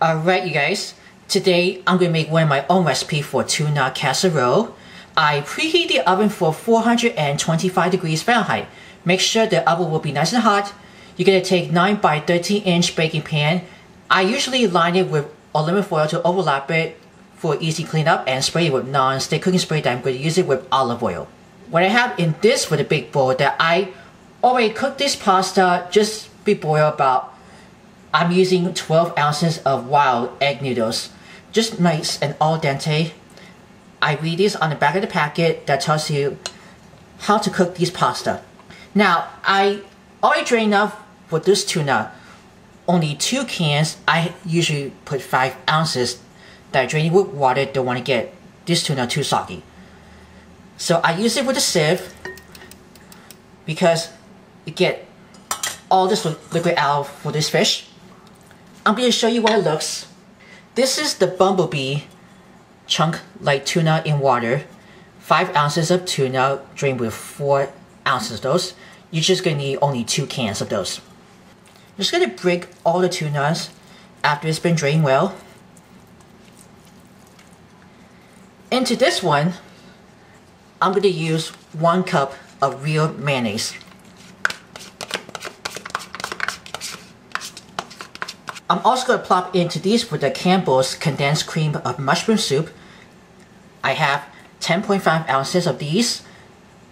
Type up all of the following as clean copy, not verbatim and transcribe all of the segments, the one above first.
Alright you guys, today I'm going to make one of my own recipe for tuna casserole. I preheat the oven for 425 degrees Fahrenheit. Make sure the oven will be nice and hot. You're going to take 9 by 13 inch baking pan. I usually line it with aluminum foil to overlap it for easy cleanup and spray it with non-stick cooking spray that I'm going to use it with olive oil. What I have in this for the big bowl that I already cooked this pasta just before about. I'm using 12 ounces of wild egg noodles, just nice and al dente. I read this on the back of the packet that tells you how to cook these pasta. Now, I already drained enough for this tuna. Only 2 cans. I usually put 5 ounces that I drain it with water. Don't want to get this tuna too soggy. So I use it with a sieve because you get all this liquid out for this fish. I'm going to show you what it looks. This is the Bumblebee Chunk Light Tuna in water. 5 ounces of tuna drained with 4 ounces of those. You're just going to need only 2 cans of those. I'm just going to break all the tunas after it's been drained well. Into this one, I'm going to use 1 cup of Real Mayonnaise. I'm also going to plop into these with the Campbell's condensed cream of mushroom soup. I have 10.5 ounces of these.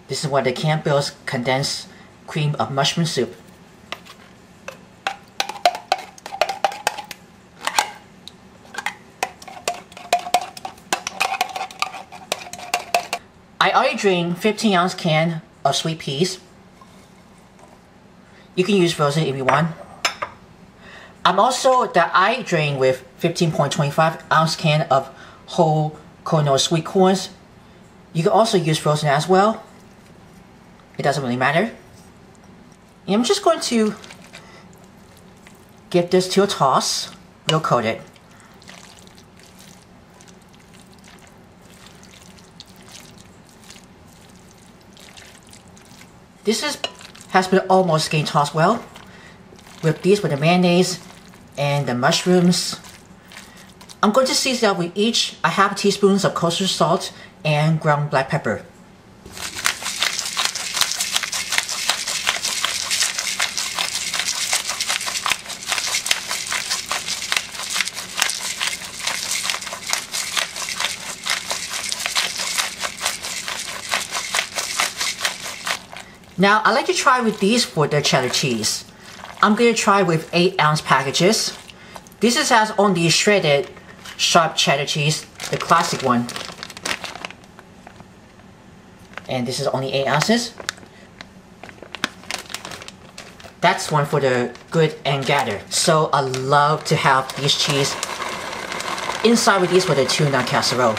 This is what the Campbell's condensed cream of mushroom soup. I already drained 15 ounce can of sweet peas. You can use frozen if you want. I'm also that I drain with 15.25 ounce can of Whole Kernel Sweet Corns. You can also use frozen as well. It doesn't really matter. And I'm just going to give this to a toss. We'll coat it. Has been almost getting tossed well. With these with the mayonnaise and the mushrooms. I'm going to season up with each a half teaspoons of kosher salt and ground black pepper. Now I like to try with these for the cheddar cheese. I'm going to try with 8 ounce packages. This has only shredded sharp cheddar cheese, the classic one. And this is only 8 ounces. That's one for the good and gather. So I love to have these cheese inside with these for the tuna casserole.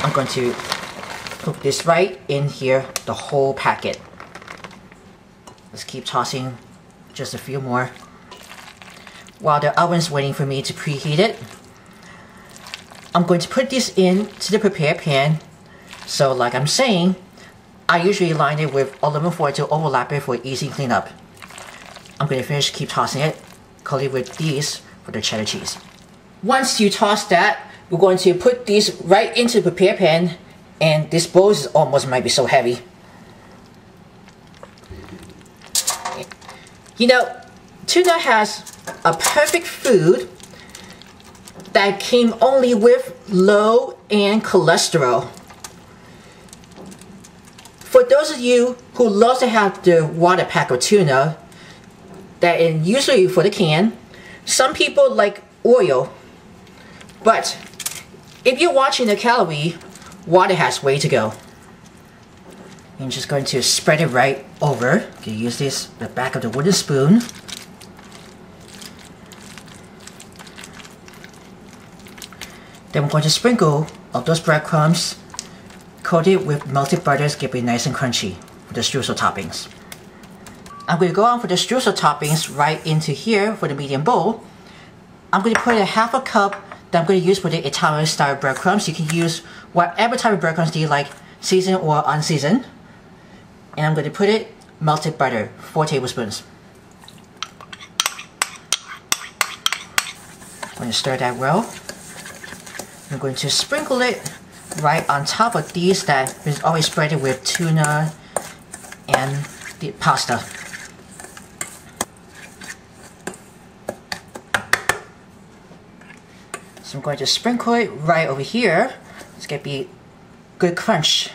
I'm going to put this right in here, the whole packet. Let's keep tossing just a few more while the oven's waiting for me to preheat it. I'm going to put this into the prepared pan. So like I'm saying, I usually line it with aluminum foil to overlap it for easy cleanup. I'm going to finish, keep tossing it, coat it with these for the cheddar cheese. Once you toss that, we're going to put these right into the prepared pan, and this bowl is almost might be so heavy. You know, tuna has a perfect food that came only with low in cholesterol. For those of you who love to have the water pack of tuna, that is usually for the can, some people like oil, but if you're watching the calorie, water has way to go. I'm just going to spread it right over. You can use this, the back of the wooden spoon. Then we're going to sprinkle of those breadcrumbs, coat it with melted butter to keep it nice and crunchy for the streusel toppings. I'm going to go on for the streusel toppings right into here for the medium bowl. I'm going to put a half a cup that I'm going to use for the Italian style breadcrumbs. You can use whatever type of breadcrumbs you like, seasoned or unseasoned. And I'm going to put it melted butter, 4 tablespoons. going to stir that well. I'm going to sprinkle it right on top of these that is always spread it with tuna and the pasta. So I'm going to sprinkle it right over here. It's going to be good crunch.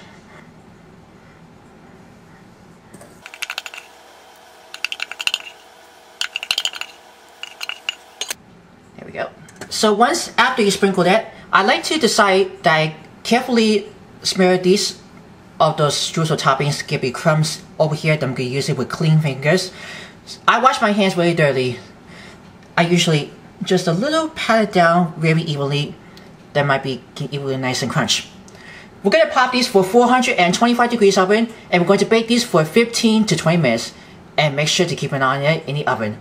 There we go. So once after you sprinkle that, I like to decide that I carefully smear these of those streusel toppings, give me crumbs over here that I'm going to use it with clean fingers. I wash my hands very dirty. I usually just a little pat it down very evenly. That might be evenly nice and crunch. We're going to pop these for 425 degrees oven, and we're going to bake these for 15 to 20 minutes. And make sure to keep an eye on it in the oven.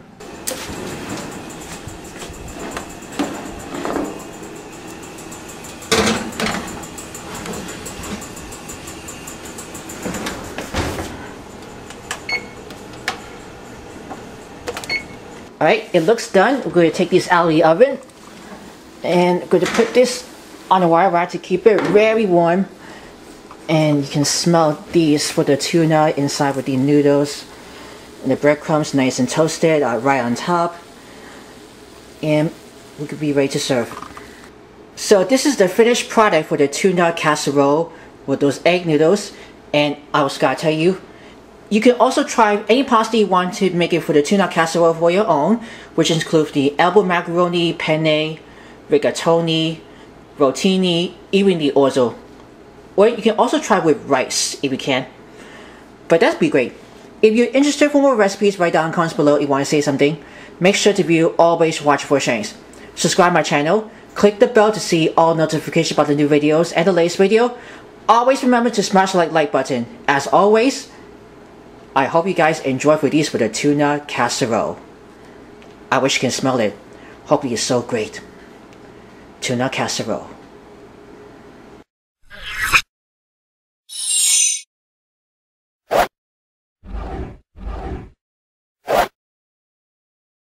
Alright, it looks done. We're going to take this out of the oven and I'm going to put this on a wire rack to keep it very warm. And you can smell these for the tuna inside with the noodles and the breadcrumbs nice and toasted right on top. And we could be ready to serve. So this is the finished product for the tuna casserole with those egg noodles. And I was going to tell you, you can also try any pasta you want to make it for the tuna casserole for your own, which includes the elbow macaroni, penne, rigatoni, rotini, even the orzo. Or you can also try with rice if you can. But that'd be great. If you're interested for more recipes, write down in the comments below if you want to say something. Make sure to view always watch for shares. Subscribe my channel. Click the bell to see all notifications about the new videos and the latest video. Always remember to smash the like button. As always, I hope you guys enjoy for these for the tuna casserole. I wish you can smell it. Hopefully it's so great. Tuna casserole.